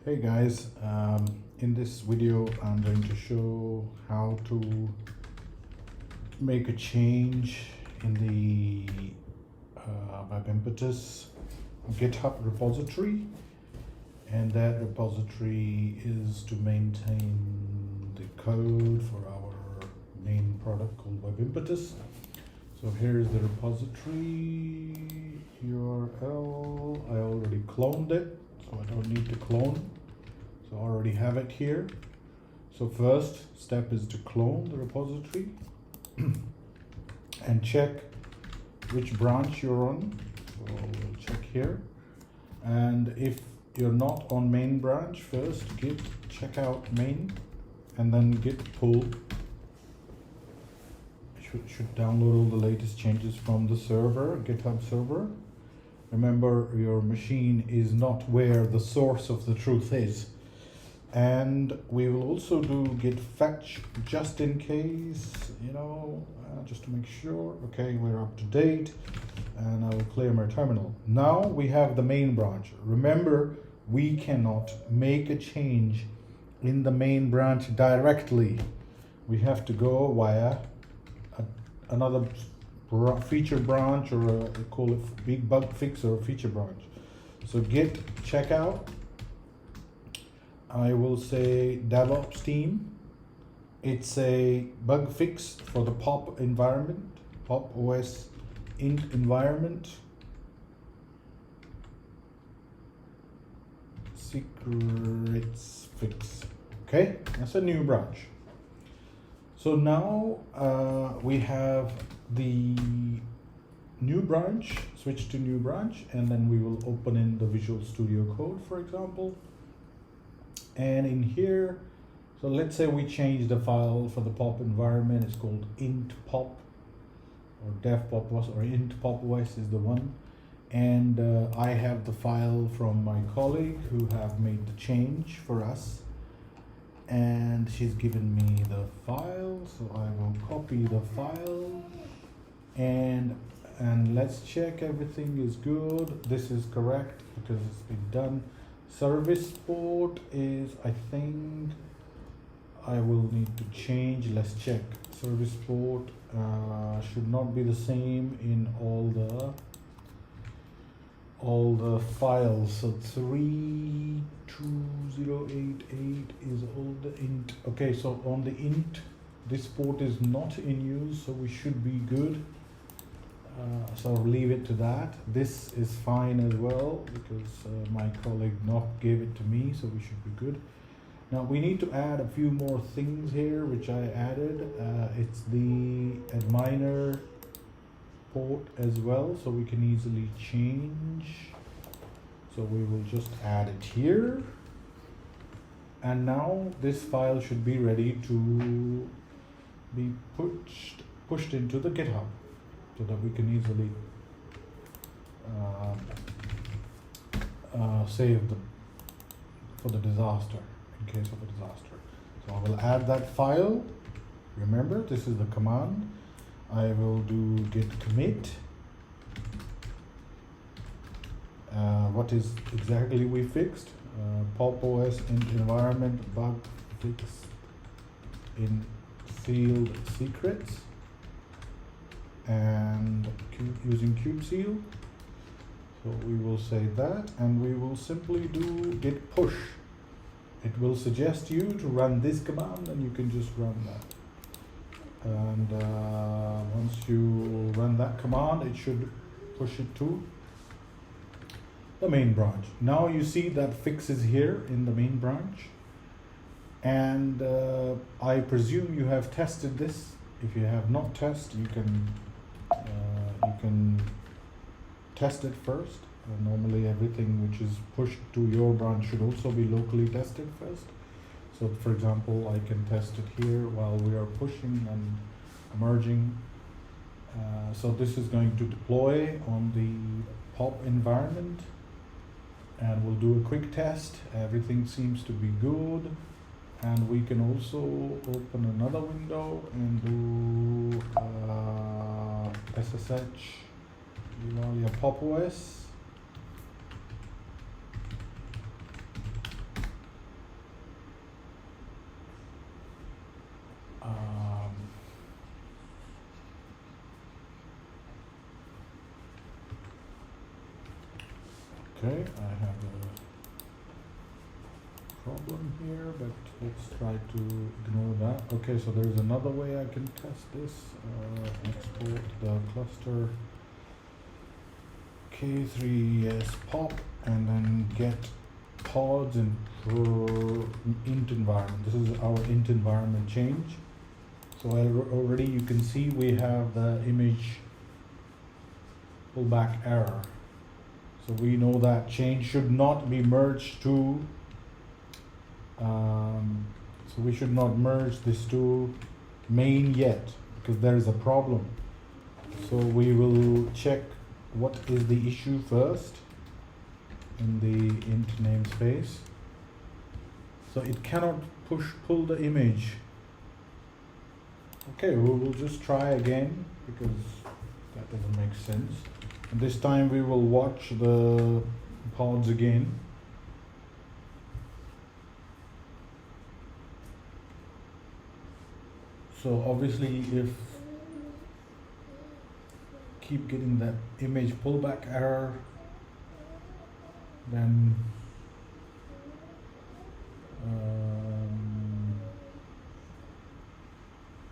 Hey guys, in this video I'm going to show how to make a change in the Webimpetus GitHub repository, and that repository is to maintain the code for our main product called Webimpetus. So here's the repository URL. I already cloned it, so I don't need to clone. So I already have it here. So first step is to clone the repository and check which branch you're on. So we'll check here. And if you're not on main branch, first git checkout main and then git pull. Should download all the latest changes from the server, GitHub server. Remember, your machine is not where the source of the truth is. And we will also do git fetch just in case, just to make sure. Okay, we're up to date, and I will clear my terminal. Now we have the main branch. Remember, we cannot make a change in the main branch directly. We have to go via another feature branch, or call it big bug fix or feature branch. So git checkout, I will say DevOps team. It's a bug fix for the pop environment, pop OS int environment. Secrets fix. Okay, that's a new branch. So now we have the new branch, switch to new branch, and then we will open in the Visual Studio Code, for example. And in here, so let's say we change the file for the pop environment. It's called int pop or dev pop OS, or int pop OS is the one. And I have the file from my colleague who have made the change for us. And she's given me the file, so I will copy the file and let's check everything is good. This is correct because it's been done. Service port is, I think I will need to change. Let's check. Service port should not be the same in all the files. So 32088 is all the int. Okay, so on the int, this port is not in use, so we should be good. So I'll leave it to that. This is fine as well because my colleague Nock gave it to me, so we should be good. Now we need to add a few more things here, which I added. It's the adminer port as well, so we can easily change. So we will just add it here. And now this file should be ready to be pushed into the GitHub, so that we can easily save them for the disaster, in case of a disaster. So I will add that file. Remember, this is the command. I will do git commit. What is exactly we fixed? Pop OS environment bug fix in sealed secrets and using kubectl. So we will say that, and we will simply do git push. It will suggest you to run this command, and you can just run that. And once you run that command, it should push it to the main branch. Now you see that fix is here in the main branch, and I presume you have tested this. If you have not tested, you can test it first. Normally everything which is pushed to your branch should also be locally tested first. So for example, I can test it here while we are pushing and merging. So this is going to deploy on the pop environment, and we'll do a quick test. Everything seems to be good, and we can also open another window and do SSH Evalia, yeah, pop OS. Okay, I have a problem here, but let's try to ignore that. Okay, so there's another way I can test this. Export the cluster K3s pop and then get pods and int environment. This is our int environment change. So already you can see we have the image pullback error. So we know that change should not be merged to, so we should not merge this to main yet, because there is a problem. So we will check what is the issue first in the int namespace. So it cannot pull the image. Okay, we will just try again because that doesn't make sense. And this time we will watch the pods again. So obviously if keep getting that image pullback error, then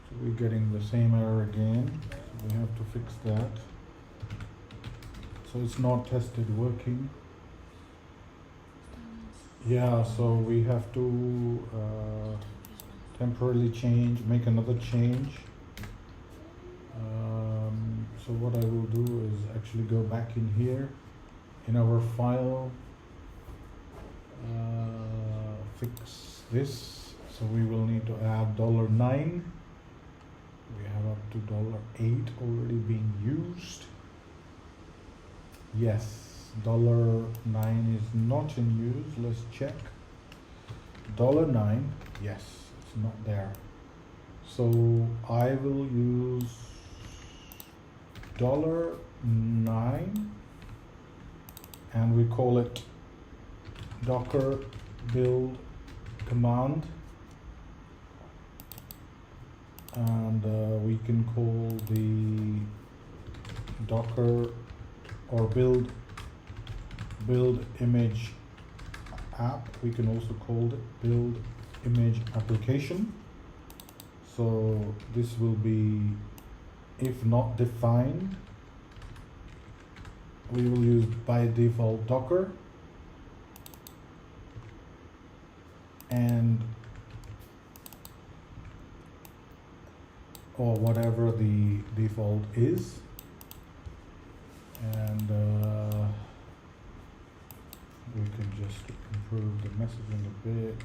so we're getting the same error again. So we have to fix that. So it's not tested working. Yeah, so we have to temporarily make another change. So what I will do is actually go back in here in our file, fix this. So we will need to add $9. We have up to $8 already being used. Yes, $9 is not in use. Let's check. $9, yes, it's not there. So I will use $9 and we call it docker build command, and we can call the docker or build image app. We can also call it build image application. So this will be, if not defined, we will use by default docker, and or whatever the default is, and we can just improve the messaging a bit.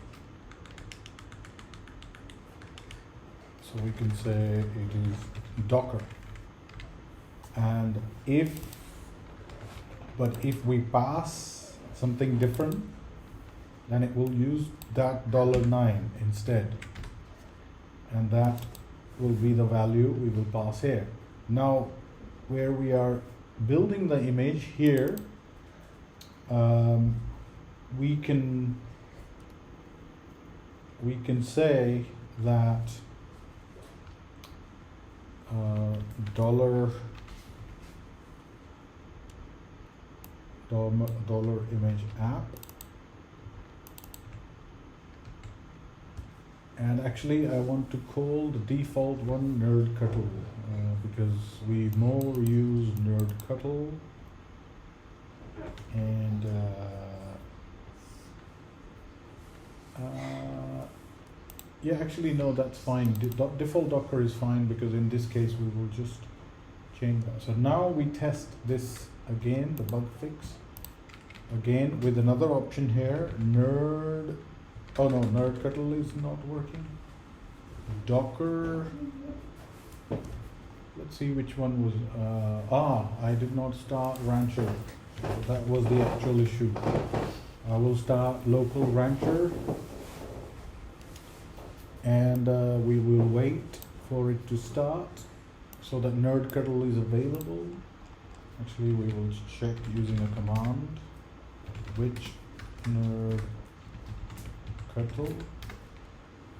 So we can say it is docker, and if we pass something different, then it will use that $9 instead, and that will be the value we will pass here. Now, where we are building the image here, we can say that dollar image app, and actually I want to call the default one nerdcuttle, because we more use nerdcuttle, and yeah, actually no, that's fine. Default docker is fine, because in this case we will just change that. So now we test this again, the bug fix again with another option here. Nerdcuttle is not working. Docker, let's see which one was, I did not start Rancher. So that was the actual issue. I will start local Rancher, and we will wait for it to start so that nerdcuttle is available. Actually, we will check using a command, which nerdcuttle.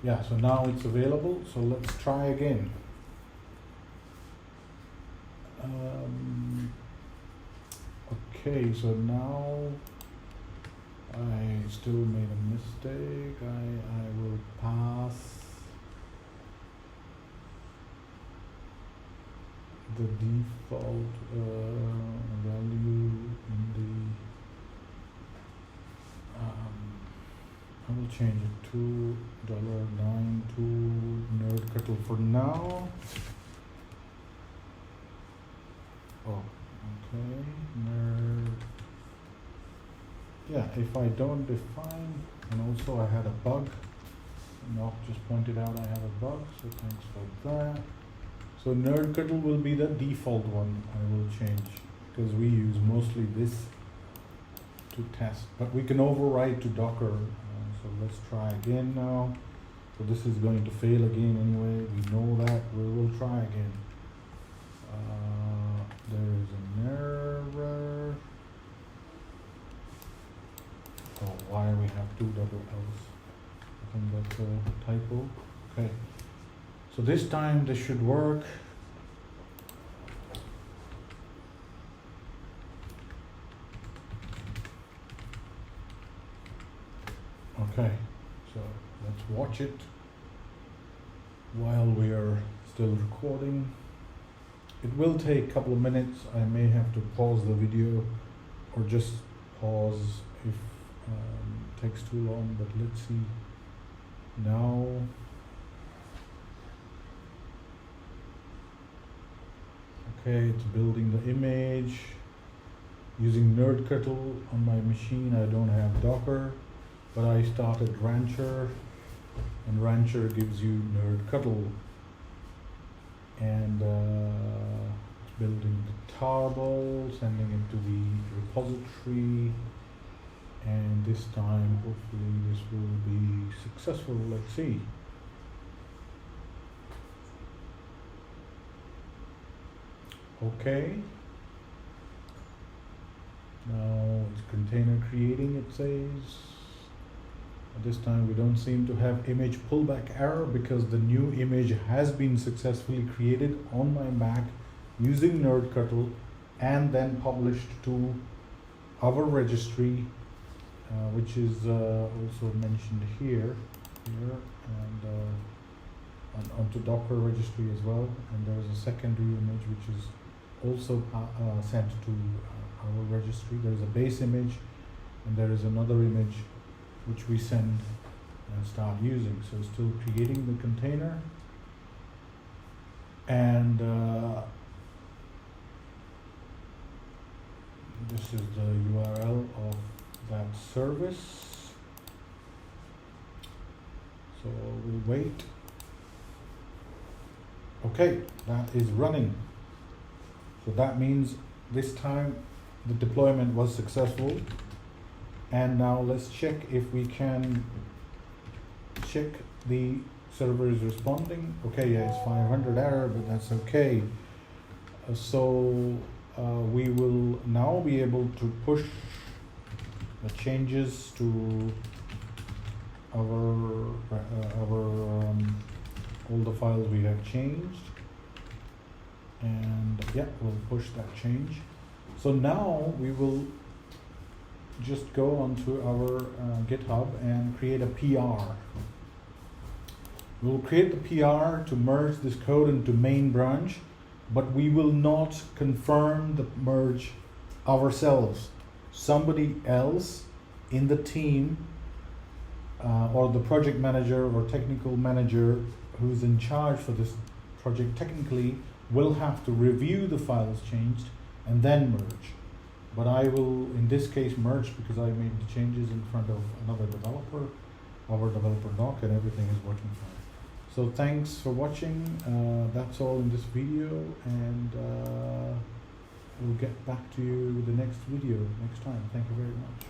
Yeah, so now it's available. So let's try again. Okay, so now I still made a mistake. I will pass the default value in the I will change it to $9 to nerdcuttle for now. Oh, okay, nerd. Yeah, if I don't define, and also I had a bug. Nock just pointed out I have a bug, so thanks for that. So nerdcuttle will be the default one I will change, because we use mostly this to test, but we can override to Docker. So let's try again now. So this is going to fail again anyway. We know that. We will try again. There is an error. Oh, why we have two double L's? I think that's a typo. Okay. So this time this should work. Okay, so let's watch it while we are still recording. It will take a couple of minutes. I may have to pause the video or just pause if it takes too long, but let's see now. Okay, it's building the image using nerdcuttle on my machine. I don't have Docker, but I started Rancher, and Rancher gives you nerdcuttle, and it's building the tarball, sending it to the repository, and this time hopefully this will be successful. Let's see. Okay, now it's container creating, it says. This time we don't seem to have image pullback error because the new image has been successfully created on my Mac using nerdcuttle and then published to our registry, which is also mentioned here, and onto Docker registry as well. And there is a secondary image which is also sent to our registry. There is a base image, and there is another image which we send and start using. So still creating the container, and this is the URL of that service. So we'll wait. Okay, that is running. So that means this time the deployment was successful. And now let's check if we can check the server is responding. Okay, yeah, it's 500 error, but that's okay. So we will now be able to push the changes to our all the files we have changed, and yeah, we'll push that change. So now we will just go onto our GitHub and create a PR. We'll create the PR to merge this code into main branch, but we will not confirm the merge ourselves. Somebody else in the team or the project manager or technical manager who's in charge for this project technically will have to review the files changed and then merge. But I will, in this case, merge because I made the changes in front of another developer, our developer Nock, and everything is working fine. So thanks for watching. That's all in this video, and we'll get back to you with the next video next time. Thank you very much.